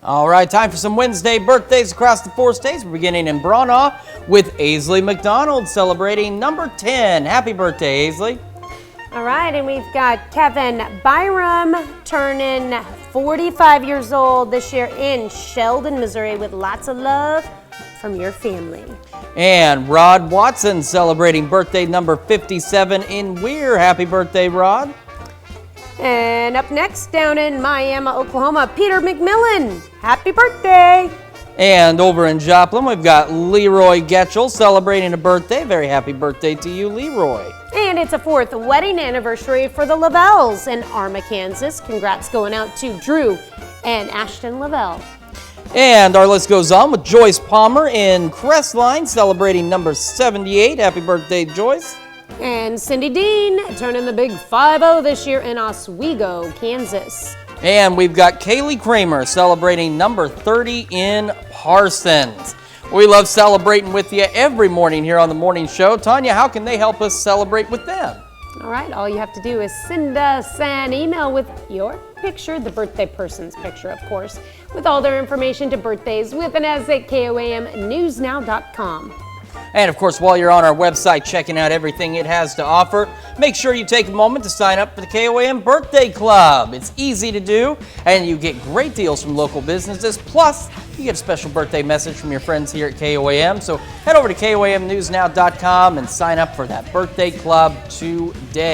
All right, time for some Wednesday birthdays across the 4 states. We're beginning in Branaugh with Aisley McDonald celebrating number 10. Happy birthday, Aisley. All right, and we've got Kevin Byram turning 45 years old this year in Sheldon, Missouri, with lots of love from your family. And Rod Watson celebrating birthday number 57 in Weir. Happy birthday, Rod. And up next, down in Miami, Oklahoma, Peter McMillan. Happy birthday. And over in Joplin, we've got Leroy Getchell celebrating a birthday. Very happy birthday to you, Leroy. And it's a 4th wedding anniversary for the Lavells in Arma, Kansas. Congrats going out to Drew and Ashton Lavelle. And our list goes on with Joyce Palmer in Crestline celebrating number 78. Happy birthday, Joyce. And Cindy Dean turning the big 5-0 this year in Oswego, Kansas. And we've got Kaylee Kramer celebrating number 30 in Parsons. We love celebrating with you every morning here on the morning show. Tanya, how can they help us celebrate with them? All right, all you have to do is send us an email with your picture, the birthday person's picture, of course, with all their information to birthdays with an S at KOAMnewsnow.com. And of course, while you're on our website checking out everything it has to offer, make sure you take a moment to sign up for the KOAM Birthday Club. It's easy to do, and you get great deals from local businesses. Plus, you get a special birthday message from your friends here at KOAM. So head over to KOAMnewsnow.com and sign up for that birthday club today.